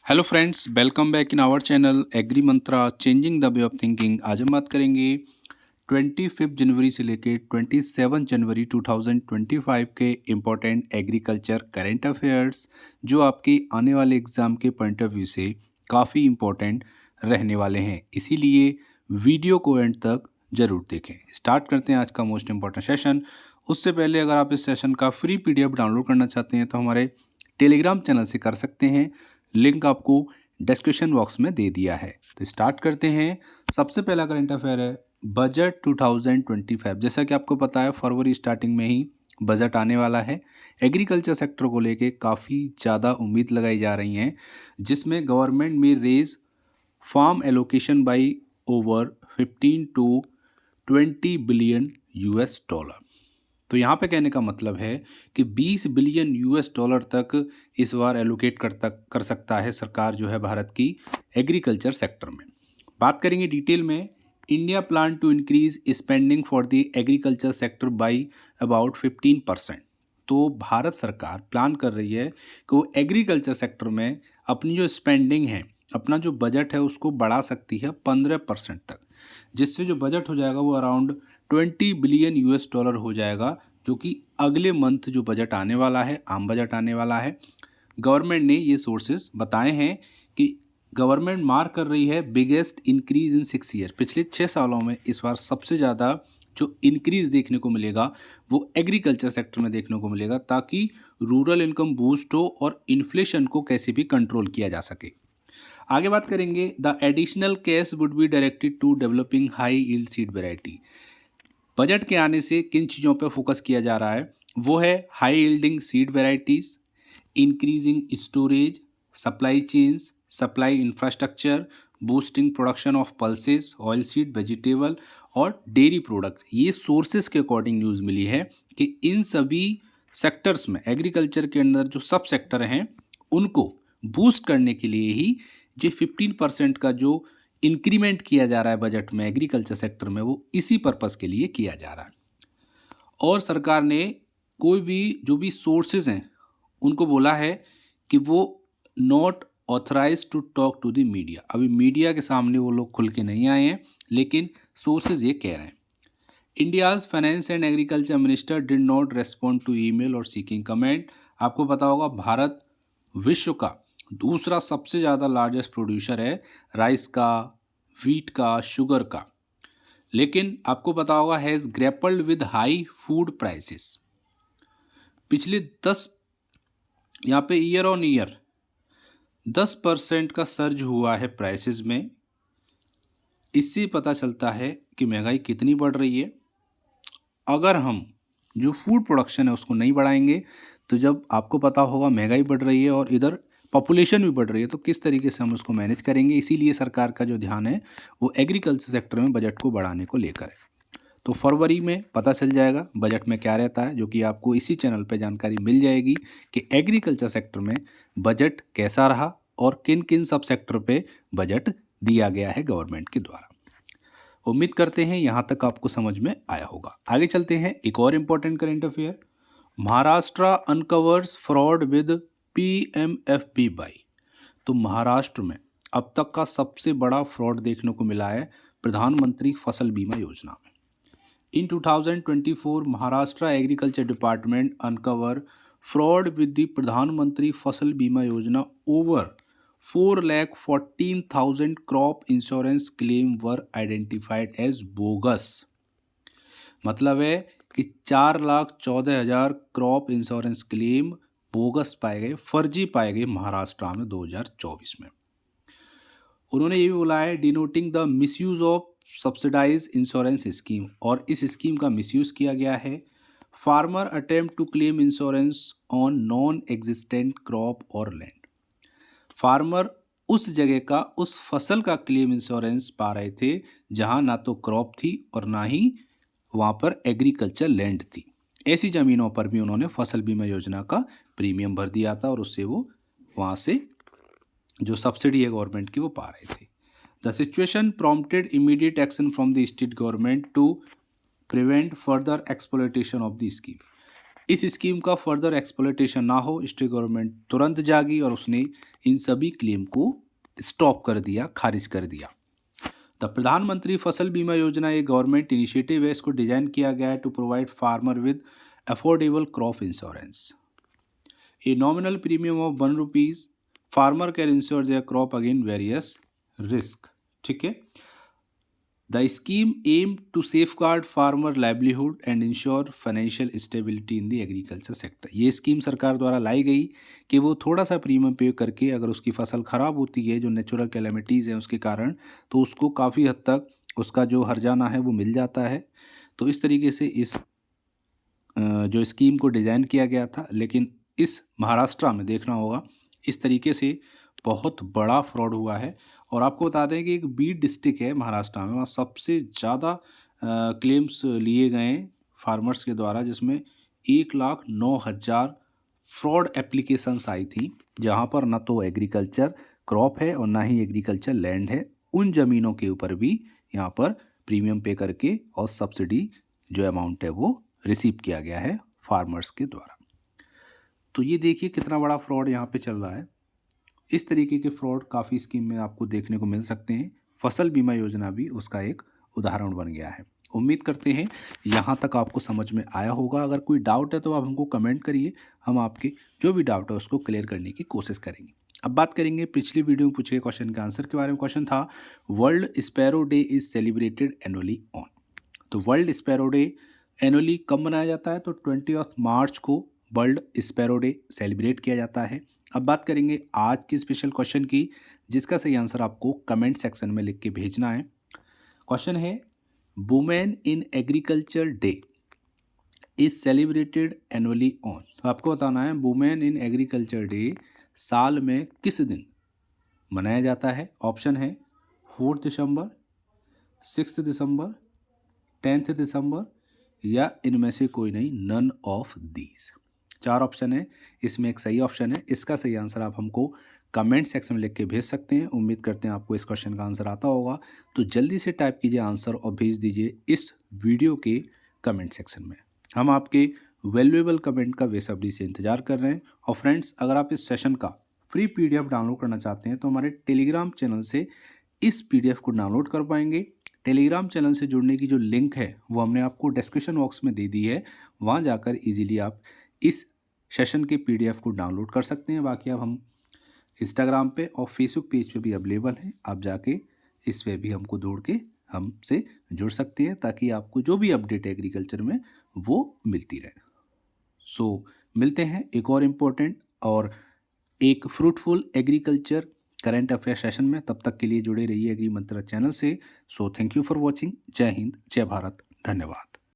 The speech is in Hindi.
Hello friends, welcome back in our channel agri Mantra changing the way of thinking. आज हम बात करेंगे 25 जनवरी से लेकर 27 जनवरी 2025 के इम्पोर्टेंट एग्रीकल्चर करेंट अफेयर्स, जो आपके आने वाले एग्ज़ाम के पॉइंट ऑफ व्यू से काफ़ी इम्पोर्टेंट रहने वाले हैं। इसीलिए वीडियो को एंड तक ज़रूर देखें। स्टार्ट करते हैं आज का मोस्ट इम्पॉर्टेंट सेशन। उससे पहले अगर आप इस सेशन का फ्री पीडीएफ डाउनलोड करना चाहते हैं तो हमारे टेलीग्राम चैनल से कर सकते हैं। लिंक आपको डिस्क्रिप्शन बॉक्स में दे दिया है। तो स्टार्ट करते हैं। सबसे पहला करंट अफेयर है बजट 2025। जैसा कि आपको पता है, फरवरी स्टार्टिंग में ही बजट आने वाला है। एग्रीकल्चर सेक्टर को लेके काफ़ी ज़्यादा उम्मीद लगाई जा रही हैं, जिसमें गवर्नमेंट में raise farm allocation by over 15 to 20 billion US dollar. तो यहाँ पे कहने का मतलब है कि 20 बिलियन यूएस डॉलर तक इस बार एलोकेट कर सकता है सरकार जो है भारत की एग्रीकल्चर सेक्टर में। बात करेंगे डिटेल में। India plan to increase spending for the agriculture sector by about 15%। तो भारत सरकार प्लान कर रही है कि वो एग्रीकल्चर सेक्टर में अपनी जो स्पेंडिंग है, अपना जो बजट है, उसको बढ़ा सकती है 15% तक, जिससे जो बजट हो जाएगा वो अराउंड 20 बिलियन यूएस डॉलर हो जाएगा, जो कि अगले मंथ जो बजट आने वाला है, आम बजट आने वाला है। गवर्नमेंट ने ये सोर्सेज बताए हैं कि गवर्नमेंट मार्क कर रही है बिगेस्ट इंक्रीज इन 6 ईयर। पिछले 6 सालों में इस बार सबसे ज़्यादा जो इंक्रीज देखने को मिलेगा वो एग्रीकल्चर सेक्टर में देखने को मिलेगा, ताकि रूरल इनकम बूस्ट हो और इन्फ्लेशन को कैसे भी कंट्रोल किया जा सके। आगे बात करेंगे। The additional cash would be directed to developing high yield seed variety. Budget के आने से किन चीज़ों पर फोकस किया जा रहा है, वो है high yielding seed varieties, increasing storage, supply chains, supply infrastructure, boosting production of pulses, oil seed, vegetable और डेयरी प्रोडक्ट। ये सोर्सेज के अकॉर्डिंग न्यूज़ मिली है कि इन सभी सेक्टर्स में, एग्रीकल्चर के अंदर जो सब सेक्टर हैं, उनको बूस्ट करने के लिए ही जो 15% का जो इंक्रीमेंट किया जा रहा है बजट में एग्रीकल्चर सेक्टर में, वो इसी पर्पस के लिए किया जा रहा है। और सरकार ने कोई भी जो भी सोर्सेज हैं उनको बोला है कि वो not authorise to talk to the media. अभी मीडिया के सामने वो लोग खुल के नहीं आए हैं, लेकिन सोर्सेज ये कह रहे हैं। India's finance and agriculture minister did not respond to email और सीकिंग कमेंट। आपको पता होगा, भारत विश्व का दूसरा सबसे ज़्यादा लार्जेस्ट प्रोड्यूसर है राइस का, व्हीट का, शुगर का। लेकिन आपको पता होगा, has grappled with high food prices. पिछले 10 यहाँ पे ईयर ऑन ईयर 10% का सर्ज हुआ है प्राइसेस में। इससे पता चलता है कि महंगाई कितनी बढ़ रही है। अगर हम जो फूड प्रोडक्शन है उसको नहीं बढ़ाएंगे, तो जब आपको पता होगा महंगाई बढ़ रही है और इधर पॉपुलेशन भी बढ़ रही है, तो किस तरीके से हम उसको मैनेज करेंगे। इसीलिए सरकार का जो ध्यान है वो एग्रीकल्चर सेक्टर में बजट को बढ़ाने को लेकर है। तो फरवरी में पता चल जाएगा बजट में क्या रहता है, जो कि आपको इसी चैनल पे जानकारी मिल जाएगी कि एग्रीकल्चर सेक्टर में बजट कैसा रहा और किन किन सब सेक्टर पे बजट दिया गया है गवर्नमेंट के द्वारा। उम्मीद करते हैं यहाँ तक आपको समझ में आया होगा। आगे चलते हैं। एक और important current affair, Maharashtra uncovers fraud with PMFBY। तो महाराष्ट्र में अब तक का सबसे बड़ा फ्रॉड देखने को मिला है प्रधानमंत्री फसल बीमा योजना में। In 2024, Maharashtra Agriculture Department uncovered fraud with the Pradhan Mantri Fasal Bima Yojana. Over 4,14,000 crop insurance claim were identified as bogus। मतलब है कि 4,14,000 क्रॉप इंश्योरेंस क्लेम बोगस पाए गए, फर्जी पाए गए महाराष्ट्र में 2024 में। उन्होंने ये भी बोला है, denoting the misuse of subsidise insurance scheme, और इस स्कीम का मिसयूज किया गया है। Farmer attempt to claim insurance on non existent crop और लैंड। फार्मर उस जगह का, उस फसल का क्लेम इंश्योरेंस पा रहे थे जहां ना तो क्रॉप थी और ना ही वहां पर एग्रीकल्चर लैंड थी। ऐसी ज़मीनों पर भी उन्होंने फसल बीमा योजना का प्रीमियम भर दिया था और उससे वो वहाँ से जो सब्सिडी है गवर्नमेंट की वो पा रहे थे। The situation prompted immediate action from the state government to prevent further exploitation of the scheme. इस स्कीम का फर्दर एक्सप्लॉयटेशन ना हो, स्टेट गवर्नमेंट तुरंत जागी और उसने इन सभी क्लेम को स्टॉप कर दिया, खारिज कर दिया। द प्रधानमंत्री फसल बीमा योजना एक गवर्नमेंट इनिशिएटिव है। इसको डिजाइन किया गया है to provide farmer with affordable crop insurance. A nominal premium of ₹1 farmer can insure their crop again various risk. ठीक है। The scheme aim to safeguard farmer livelihood and insure financial stability in the agriculture sector. ये स्कीम सरकार द्वारा लाई गई कि वो थोड़ा सा प्रीमियम पे करके अगर उसकी फसल ख़राब होती है जो नेचुरल कैलेमिटीज़ हैं उसके कारण, तो उसको काफ़ी हद तक उसका जो हर्जाना है वो मिल जाता है। तो इस तरीके से इस जो स्कीम को डिज़ाइन किया गया था, लेकिन इस महाराष्ट्र में देखना होगा इस तरीके से बहुत बड़ा फ्रॉड हुआ है। और आपको बता दें कि एक बीड डिस्ट्रिक्ट है महाराष्ट्र में, वहाँ सबसे ज़्यादा क्लेम्स लिए गए फार्मर्स के द्वारा, जिसमें 1,09,000 फ्रॉड एप्लीकेशंस आई थी, जहाँ पर ना तो एग्रीकल्चर क्रॉप है और ना ही एग्रीकल्चर लैंड है। उन ज़मीनों के ऊपर भी यहाँ पर प्रीमियम पे करके और सब्सिडी जो अमाउंट है वो रिसीव किया गया है फार्मर्स के द्वारा। तो ये देखिए कितना बड़ा फ्रॉड यहाँ पे चल रहा है। इस तरीके के फ्रॉड काफ़ी स्कीम में आपको देखने को मिल सकते हैं। फसल बीमा योजना भी उसका एक उदाहरण बन गया है। उम्मीद करते हैं यहाँ तक आपको समझ में आया होगा। अगर कोई डाउट है तो आप हमको कमेंट करिए, हम आपके जो भी डाउट है उसको क्लियर करने की कोशिश करेंगे। अब बात करेंगे पिछली वीडियो में पूछे क्वेश्चन के आंसर के बारे में। क्वेश्चन था world sparrow day is celebrated annually on. तो वर्ल्ड स्पैरो डे एनुअली कब मनाया जाता है? तो 20 मार्च को वर्ल्ड स्पैरो डे सेलिब्रेट किया जाता है। अब बात करेंगे आज के स्पेशल क्वेश्चन की, जिसका सही आंसर आपको कमेंट सेक्शन में लिख के भेजना है। क्वेश्चन है women in agriculture day is celebrated annually on. तो आपको बताना है वुमेन इन एग्रीकल्चर डे साल में किस दिन मनाया जाता है। ऑप्शन है 4 दिसंबर, 6 दिसंबर, 10 दिसंबर या इनमें से कोई नहीं, नन ऑफ दीज। 4 ऑप्शन है, इसमें एक सही ऑप्शन है। इसका सही आंसर आप हमको कमेंट सेक्शन में लिख के भेज सकते हैं। उम्मीद करते हैं आपको इस क्वेश्चन का आंसर आता होगा। तो जल्दी से टाइप कीजिए आंसर और भेज दीजिए इस वीडियो के कमेंट सेक्शन में। हम आपके वैल्यूएबल कमेंट का बेसब्री से इंतजार कर रहे हैं। और फ्रेंड्स, अगर आप इस सेशन का फ्री PDF डाउनलोड करना चाहते हैं तो हमारे टेलीग्राम चैनल से इस PDF को डाउनलोड कर पाएंगे। टेलीग्राम चैनल से जुड़ने की जो लिंक है वो हमने आपको डिस्क्रिप्शन बॉक्स में दे दी है। वहाँ जाकर इजीली आप इस सेशन के PDF को डाउनलोड कर सकते हैं। बाकी अब हम इंस्टाग्राम पे और फेसबुक पेज पे भी अवेलेबल हैं, आप जाके इस पे भी हमको ढूंढ के हमसे जुड़ सकते हैं, ताकि आपको जो भी अपडेट है एग्रीकल्चर में वो मिलती रहे। सो मिलते हैं एक और इम्पोर्टेंट और एक fruitful agriculture current affair session में। तब तक के लिए जुड़े रहिए एग्री मंत्रा चैनल से। So thank you for watching. जय हिंद, जय भारत, धन्यवाद।